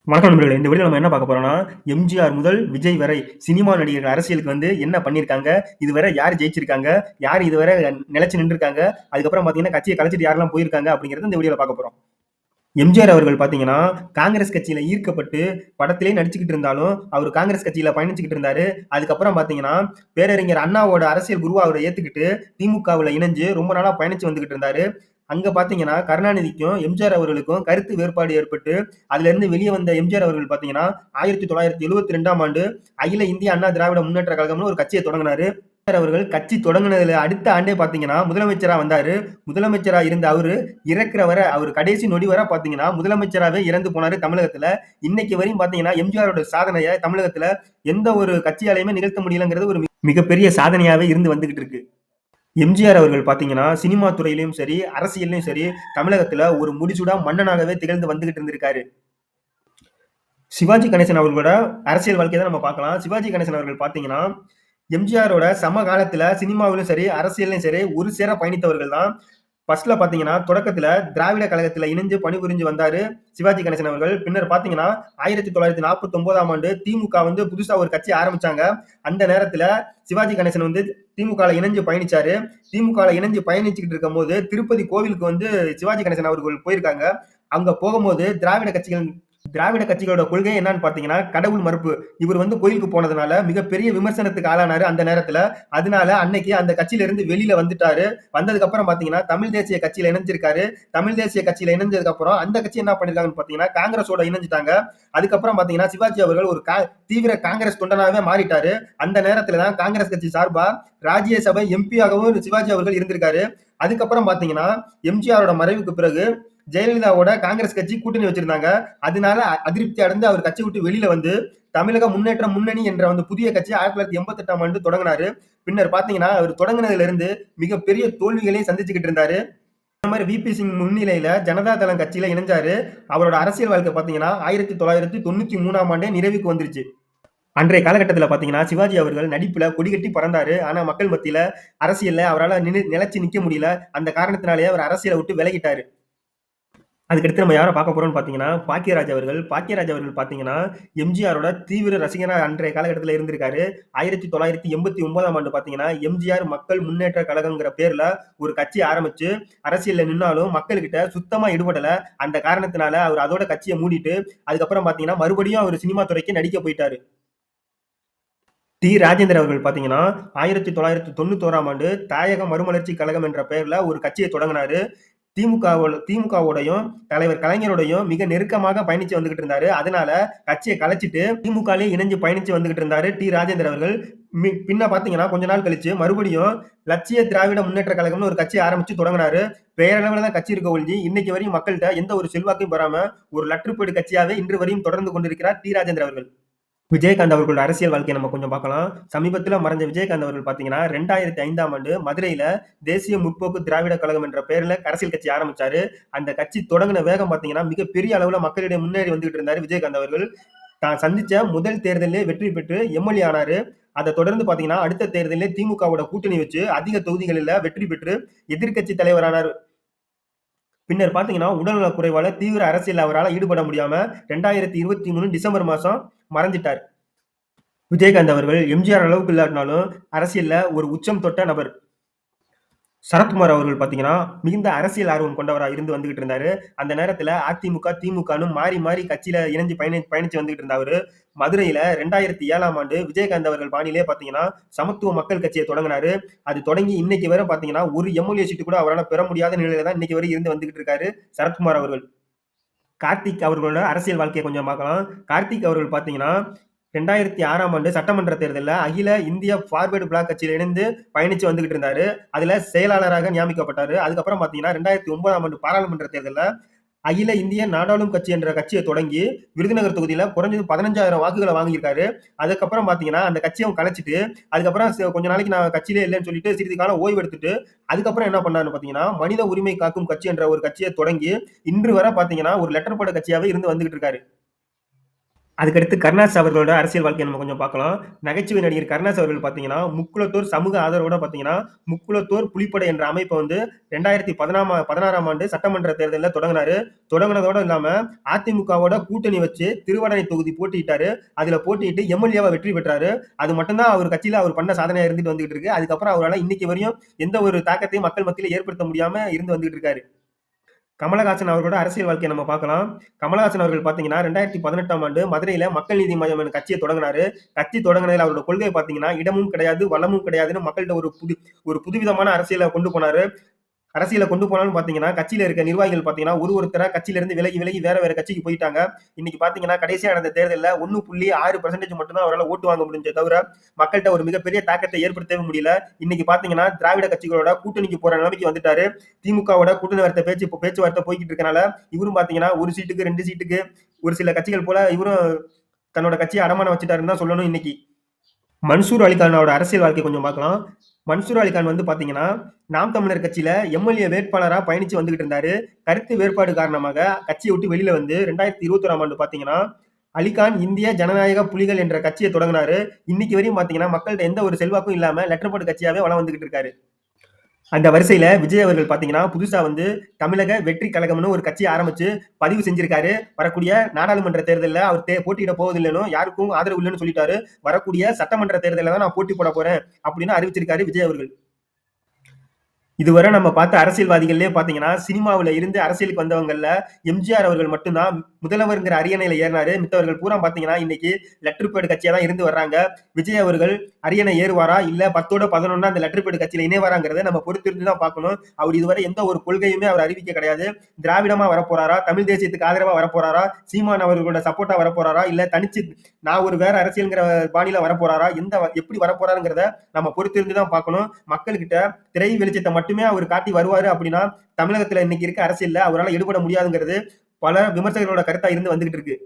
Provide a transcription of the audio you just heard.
வணக்கம் நண்பர்களே. இந்த வீடியோல நம்ம என்ன பார்க்க போறோம்னா, எம்ஜிஆர் முதல் விஜய் வரை சினிமா நடிகர்கள் அரசியலுக்கு வந்து என்ன பண்ணியிருக்காங்க? இதுவரை யார் ஜெயிச்சிருக்காங்க? யார் இதுவரை நிலைச்சு நின்றுருக்காங்க? அதுக்கப்புறம் பார்த்தீங்கன்னா, கட்சிய கலைச்சுட்டு யாரெல்லாம் போயிருக்காங்க? அப்படிங்கிறத இந்த வீடியோல பார்க்க போறோம். எம்ஜிஆர் அவர்கள் பார்த்தீங்கன்னா, காங்கிரஸ் கட்சியில ஈர்க்கப்பட்டு படத்திலேயே நடிச்சுக்கிட்டு இருந்தாலும், அவரு காங்கிரஸ் கட்சியில பயணிச்சுக்கிட்டு இருந்தாரு. அதுக்கப்புறம் பார்த்தீங்கன்னா, பேரறிஞர் அண்ணாவோட அரசியல் குருவா அவர ஏத்துக்கிட்டு திமுகவுல இணைஞ்சு ரொம்ப நாளா பயணிச்சு வந்துகிட்டு இருந்தாரு. அங்க பார்த்தீங்கன்னா, கருணாநிதிக்கும், எம்ஜிஆர் அவர்களுக்கும் கருத்து வேறுபாடு ஏற்பட்டு, அதிலிருந்து வெளிய வந்த எம்ஜிஆர் அவர்கள் பார்த்தீங்கன்னா, 1972ஆம் ஆண்டு அகில இந்திய அண்ணா திராவிட முன்னேற்ற கழகம்னு ஒரு கட்சிய தொடங்குனாரு. எம்ஜிஆர் அவர்கள் கட்சி தொடங்குனதுல அடுத்த ஆண்டே பார்த்தீங்கன்னா, முதலமைச்சரா வந்தாரு. முதலமைச்சரா இருந்த அவரு இறக்குற வர, அவரு கடைசி நொடி வர பார்த்தீங்கன்னா, முதலமைச்சராவே இறந்து போனாரு தமிழகத்துல. இன்னைக்கு வரையும் பார்த்தீங்கன்னா, எம்ஜிஆரோட சாதனைய தமிழகத்துல எந்த ஒரு கட்சியாலயுமே நிகழ்த்த முடியலங்கிறது ஒரு மிகப்பெரிய சாதனையாவே இருந்து வந்துகிட்டு இருக்கு. எம்ஜிஆர் அவர்கள் பார்த்தீங்கன்னா, சினிமா துறையிலயும் சரி, அரசியல்லயும் சரி, தமிழகத்துல ஒரு முடிசூடா மன்னனாகவே திகழ்ந்து வந்துகிட்டு இருந்திருக்காரு. சிவாஜி கணேசன் அவர்களோட அரசியல் வாழ்க்கைய தான் நம்ம பார்க்கலாம். சிவாஜி கணேசன் அவர்கள் பார்த்தீங்கன்னா, எம்ஜிஆரோட சமகாலத்துல சினிமாவிலும் சரி, அரசியல்லயும் சரி, ஒரு சேர பயணித்தவர்கள் தான். ஃபர்ஸ்ட்ல பார்த்தீங்கன்னா, தொடக்கத்துல திராவிட கழகத்துல இணைஞ்சு பணிபுரிஞ்சு வந்தாரு சிவாஜி கணேசன் அவர்கள். பின்னர் பார்த்தீங்கன்னா, 1949ஆம் ஆண்டு திமுக வந்து புதுசா ஒரு கட்சி ஆரம்பிச்சாங்க. அந்த நேரத்துல சிவாஜி கணேசன் வந்து திமுகல இணைஞ்சு பயணிச்சாரு. திமுகல இணைஞ்சு பயணிச்சுக்கிட்டு இருக்கும்போது, திருப்பதி கோவிலுக்கு வந்து சிவாஜி கணேசன் அவர்கள் போயிருக்காங்க. அங்க போகும்போது திராவிட கட்சிகளோட கொள்கை என்னன்னு பார்த்தீங்கன்னா, கடவுள் மறுப்பு. இவர் வந்து கோயிலுக்கு போனதுனால மிகப்பெரிய விமர்சனத்துக்கு ஆளானாரு அந்த நேரத்துல. அதனால அன்னைக்கு அந்த கட்சியில இருந்து வெளியில வந்துட்டாரு. வந்ததுக்கு அப்புறம் பார்த்தீங்கன்னா, தமிழ் தேசிய கட்சியில இணைஞ்சிருக்காரு. தமிழ் தேசிய கட்சியில இணைஞ்சதுக்கு அப்புறம் அந்த கட்சி என்ன பண்ணிருக்காங்கன்னு பார்த்தீங்கன்னா, காங்கிரஸோட இணைஞ்சிட்டாங்க. அதுக்கப்புறம் பார்த்தீங்கன்னா, சிவாஜி அவர்கள் ஒரு தீவிர காங்கிரஸ் தொண்டனாவே மாறிட்டாரு. அந்த நேரத்துல தான் காங்கிரஸ் கட்சி சார்பா ராஜ்யசபை எம்பி-ஆகவும் சிவாஜி அவர்கள் இருந்திருக்காரு. அதுக்கப்புறம் பார்த்தீங்கன்னா, எம்ஜிஆரோட மறைவுக்கு பிறகு ஜெயலலிதாவோட காங்கிரஸ் கட்சி கூட்டணி வச்சிருந்தாங்க. அதனால அதிருப்தி அடைந்து அவர் கட்சி விட்டு வெளியில வந்து தமிழக முன்னேற்ற முன்னணி என்ற வந்து புதிய கட்சி 1988ஆம் ஆண்டு தொடங்கினாரு. பின்னர் பாத்தீங்கன்னா, அவர் தொடங்கினதுல இருந்து மிகப்பெரிய தோல்விகளை சந்திச்சுக்கிட்டு இருந்தாரு. இந்த மாதிரி விபி சிங் முன்னிலையில ஜனதா தளம் கட்சியில இணைஞ்சாரு. அவரோட அரசியல் வாழ்க்கை பாத்தீங்கன்னா 1993ஆம் ஆண்டே நிறைவுக்கு வந்துருச்சு. அன்றைய காலகட்டத்துல பாத்தீங்கன்னா, சிவாஜி அவர்கள் நடிப்புல கொடிகட்டி பறந்தாரு. ஆனா மக்கள் மத்தியில அரசியல்ல அவரால நிலைச்சு நிக்க முடியல. அந்த காரணத்தினாலேயே அவர் அரசியலை விட்டு விலகிட்டாரு. அதுக்கடுத்து நம்ம யார பார்க்க போறோம்னு பார்த்தீங்கன்னா, பாக்கியராஜ் அவர்கள். பாக்கியராஜ் அவர்கள் பார்த்தீங்கன்னா, எம்ஜிஆரோட தீவிர ரசிகனா அன்றைய காலகட்டத்தில இருந்திருக்காரு. 1989ஆம் ஆண்டு பார்த்தீங்கன்னா, எம்ஜிஆர் மக்கள் முன்னேற்ற கழகம்ங்கிற பேர்ல ஒரு கட்சி ஆரம்பிச்சு, அரசியல்ல நின்னாலும் மக்கள்கிட்ட சுத்தமா ஈடுபடல. அந்த காரணத்தினால அவர் அதோட கட்சிய மூடிட்டு, அதுக்கப்புறம் பார்த்தீங்கன்னா, மறுபடியும் அவர் சினிமா துறைக்கு நடிக்க போயிட்டாரு. டி. ராஜேந்தர் அவர்கள் பார்த்தீங்கன்னா, 1991ஆம் ஆண்டு தாயக மறுமலர்ச்சி கழகம் என்ற பெயர்ல ஒரு கட்சிய தொடங்குனாரு. திமுகவோடையும் தலைவர் கலைஞரோடையும் மிக நெருக்கமாக பயணிச்சு வந்துகிட்டு இருந்தாரு. அதனால கட்சிய கலைச்சிட்டு திமுகலயே இணைஞ்சு பயணிச்சு வந்துகிட்டு இருந்தாரு டி. ராஜேந்தர் அவர்கள். பின்ன பார்த்தீங்கன்னா, கொஞ்ச நாள் கழிச்சு மறுபடியும் லட்சிய திராவிட முன்னேற்ற கழகம்னு ஒரு கட்சி ஆரம்பிச்சு தொடங்குனாரு. பெயரளவுல தான் கட்சி இருக்க ஒழிஞ்சு, இன்னைக்கு வரையும் மக்கள்ட்ட எந்த ஒரு செல்வாக்கையும் பெறாம ஒரு லற்றுப்பேடு கட்சியாவே இன்று வரையும் தொடர்ந்து கொண்டிருக்கிறார் டி. ராஜேந்தர் அவர்கள். விஜயகாந்த் அவர்களோட அரசியல் வாழ்க்கைய நம்ம கொஞ்சம் பார்க்கலாம். சமீபத்தில மறைஞ்ச விஜயகாந்த் அவர்கள் பார்த்தீங்கன்னா, 2005ஆம் ஆண்டு மதுரையில தேசிய முற்போக்கு திராவிட கழகம் என்ற பெயர்ல அரசியல் கட்சி ஆரம்பிச்சாரு. அந்த கட்சி தொடங்குன வேகம் பார்த்தீங்கன்னா, மிகப்பெரிய அளவுல மக்களிடையே முன்னேறி வந்துகிட்டு இருந்தாரு விஜயகாந்த் அவர்கள். தான் சந்திச்ச முதல் தேர்தலிலே வெற்றி பெற்று எம்.எல்.ஏ ஆனாரு. அத தொடர்ந்து பார்த்தீங்கன்னா, அடுத்த தேர்தலிலே திமுகவோட கூட்டணி வச்சு அதிக தொகுதிகளில வெற்றி பெற்று எதிர்க்கட்சி தலைவரானாரு. பின்னர் பார்த்தீங்கன்னா, உடல்நலக் குறைவால தீவிர அரசியல்ல அவரால ஈடுபட முடியாம 2023 டிசம்பர் மாசம் மறைஞ்சிட்டார். விஜயகாந்த் அவர்கள் எம்ஜிஆர் அளவுக்கு இல்லாட்டினாலும் அரசியல்ல ஒரு உச்சம் தொட்ட நபர். சரத்குமார் அவர்கள் பார்த்தீங்கன்னா, மிகுந்த அரசியல் ஆர்வம் கொண்டவரா இருந்து வந்துகிட்டு இருந்தாரு. அந்த நேரத்துல அதிமுக, திமுகன்னு மாறி, மாறி கட்சியில இணைஞ்சு பயணிச்சு வந்துகிட்டு இருந்த அவரு, மதுரையில 2007ஆம் ஆண்டு விஜயகாந்த் அவர்கள் பாணியிலே பார்த்தீங்கன்னா, சமத்துவ மக்கள் கட்சிய தொடங்குனாரு. அது தொடங்கி இன்னைக்கு வரை பார்த்தீங்கன்னா, ஒரு எம்.எல்.ஏ சீட்டு கூட அவரால பெற முடியாத நிலையில தான் இன்னைக்கு வரை இருந்து வந்துகிட்டு இருக்காரு சரத்குமார் அவர்கள். கார்த்திக் அவர்களோட அரசியல் வாழ்க்கைய கொஞ்சம் பார்க்கலாம். கார்த்திக் அவர்கள் பார்த்தீங்கன்னா, 2006ஆம் ஆண்டு சட்டமன்ற தேர்தல்ல அகில இந்திய பார்வர்ட் பிளாக் கட்சியில இணைந்து பயணிச்சு வந்துகிட்டு இருந்தாரு. அதுல செயலாளராக நியமிக்கப்பட்டாரு. அதுக்கப்புறம் பார்த்தீங்கன்னா, 2009ஆம் ஆண்டு பாராளுமன்ற தேர்தல்ல அகில இந்திய நாடாளும் கட்சி என்ற கட்சிய தொடங்கி, விருதுநகர் தொகுதியில குறைஞ்சது 15,000 வாக்குகள வாங்கியிருக்காரு. அதுக்கப்புறம் பார்த்தீங்கன்னா, அந்த கட்சிய கலைச்சுட்டு, அதுக்கப்புறம் கொஞ்ச நாளைக்கு நான் கட்சியிலே இல்லன்னு சொல்லிட்டு சிறிது காலம் ஓய்வு எடுத்துட்டு, அதுக்கப்புறம் என்ன பண்ணாருன்னு பார்த்தீங்கன்னா, மனித உரிமை காக்கும் கட்சி என்ற ஒரு கட்சிய தொடங்கி, இன்று வரை பார்த்தீங்கன்னா, ஒரு லெட்டர் பேட் கட்சியாவே இருந்து வந்துகிட்டு இருக்காரு. அதுக்கடுத்து கருணாஸ் அவர்களோட அரசியல் வாழ்க்கைய நம்ம கொஞ்சம் பார்க்கலாம். நகைச்சுவை நடிகர் கருணாஸ் அவர்கள் பார்த்தீங்கன்னா, முக்குளத்தோர் சமூக ஆதரவோட பார்த்தீங்கன்னா, முக்குளத்தோர் புலிப்படை என்ற அமைப்ப வந்து 2016ஆம் ஆண்டு சட்டமன்ற தேர்தல்ல தொடங்குனாரு. தொடங்குனதோட இல்லாம அதிமுகவோட கூட்டணி வச்சு திருவாடானை தொகுதி போட்டியிட்டாரு. அதுல போட்டியிட்டு எம்.எல்.ஏவா வெற்றி பெற்றாரு. அது மட்டும் தான் அவர் கட்சியில அவர் பண்ண சாதனையா இருந்துட்டு வந்துகிட்டு இருக்கு. அதுக்கப்புறம் அவரால இன்னைக்கு வரையும் எந்த ஒரு தாக்கத்தையும் மக்கள் மத்தியில ஏற்படுத்த முடியாம இருந்து வந்துகிட்டு இருக்காரு. கமலஹாசன் அவர்களோட அரசியல் வாழ்க்கைய நம்ம பார்க்கலாம். கமலஹாசன் அவர்கள் பார்த்தீங்கன்னா, 2018ஆம் ஆண்டு மதுரையில மக்கள் நீதி மய்யம் என்ற கட்சிய தொடங்குனாரு. கட்சி தொடங்குனதுல அவரோட கொள்கை பார்த்தீங்கன்னா, இடமும் கிடையாது, வளமும் கிடையாதுன்னு மக்கள்ட்ட ஒரு புதுவிதமான அரசியல கொண்டு போனாரு. அரசியல கொண்டு போனாலும் பார்த்தீங்கன்னா, கட்சியில இருக்க நிர்வாகிகள் பார்த்தீங்கன்னா, ஒருத்தரா கட்சியிலிருந்து விலகி, விலகி வேற கட்சிக்கு போயிட்டாங்க. இன்னைக்கு பார்த்தீங்கன்னா, கடைசியா நடந்த தேர்தல்ல 1.6% மட்டும் தான் அவரால ஓட்டு வாங்க முடிஞ்சே தவிர, மக்கள்ட்ட ஒரு மிகப்பெரிய தாக்கத்த ஏற்படுத்தவே முடியல. இன்னைக்கு பார்த்தீங்கன்னா, திராவிட கட்சிகளோட கூட்டணிக்கு போற நிலைமைக்கு வந்துட்டாரு. திமுகவோட கூட்டணி பேச்சுவார்த்தை போய்க்கிட்டு இருக்கனால, இவரும் பார்த்தீங்கன்னா, 1 சீட்டுக்கு, 2 சீட்டுக்கு ஒரு சில கட்சிகள் போல இவரும் தன்னோட கட்சிய அடமானம் வச்சுட்டாருன்னு தான் சொல்லணும் இன்னைக்கு. மன்சூர் அலிகானோட அரசியல் வாழ்க்கை கொஞ்சம் பார்க்கலாம். மன்சூர் அலிகான் வந்து பார்த்தீங்கன்னா, நாம் தமிழர் கட்சியில எம்.எல்.ஏ வேட்பாளரா பயணிச்சு வந்துகிட்டு இருந்தாரு. கருத்து வேறுபாடு காரணமாக கட்சிய விட்டு வெளியில வந்து 2021ஆம் ஆண்டு பார்த்தீங்கன்னா, அலிகான் இந்திய ஜனநாயக புலிகள் என்ற கட்சிய தொடங்குனாரு. இன்னைக்கு வரையும் பார்த்தீங்கன்னா, மக்கள்ட்ட எந்த ஒரு செல்வாக்கும் இல்லாம லெட்டர் பேட் கட்சியாவே வலம் வந்துகிட்டு இருக்காரு. அந்த வரிசையில விஜய் அவர்கள் பார்த்தீங்கன்னா, புதுசா வந்து தமிழக வெற்றி கழகம்னு ஒரு கட்சிய ஆரம்பிச்சு பதிவு செஞ்சிருக்காரு. வரக்கூடிய நாடாளுமன்ற தேர்தல்ல அவர் போட்டியிட போவதில்லைன்னும், யாருக்கும் ஆதரவு இல்லன்னு சொல்லிட்டாரு. வரக்கூடிய சட்டமன்ற தேர்தல்ல தான் நான் போட்டி போட போறேன் அப்படின்னு அறிவிச்சிருக்காரு விஜய் அவர்கள். இதுவரை நம்ம பார்த்த அரசியல்வாதிகள்லயே பார்த்தீங்கன்னா, சினிமாவுல இருந்து அரசியலுக்கு வந்தவங்கள்ல எம்ஜிஆர் அவர்கள் மட்டும் தான் முதல்வர்ங்கிற அரியணையில ஏறினாரு. மித்தவர்கள் பூரா பார்த்தீங்கன்னா, இன்னைக்கு லெட்டர் பேட் கட்சியா தான் இருந்து வர்றாங்க. விஜய் அவர்கள் அரியணை ஏறுவாரா? இல்ல 10ஓட 11 அந்த லெட்டர் பேட் கட்சியில இணைவாராங்கிறத நம்ம பொறுத்திருந்து தான் பார்க்கணும். அவர் இதுவரை எந்த ஒரு கொள்கையுமே அவர் அறிவிக்க கிடையாது. திராவிடமா வரப்போறாரா? தமிழ் தேசியத்துக்கு ஆதரவா வரப்போறாரா? சீமான் அவர்களோட சப்போர்ட்டா வரப்போறாரா? இல்ல தனிச்சு நான் ஒரு வேற அரசியல்ங்கிற பாணியில வரப்போறாரா? எப்படி வரப்போறாருங்கிறத நம்ம பொறுத்திருந்து தான் பார்க்கணும். மக்கள்கிட்ட திரை வெளிச்சத்தை மட்டுமே அவர் காட்டி வருவாரு அப்படின்னா, தமிழகத்துல இன்னைக்கு இருக்க அரசியல்ல அவரால ஈடுபட முடியாதுங்கிறது பல விமர்சகர்களோட கருத்தா இருந்து வந்துகிட்டு இருக்கு.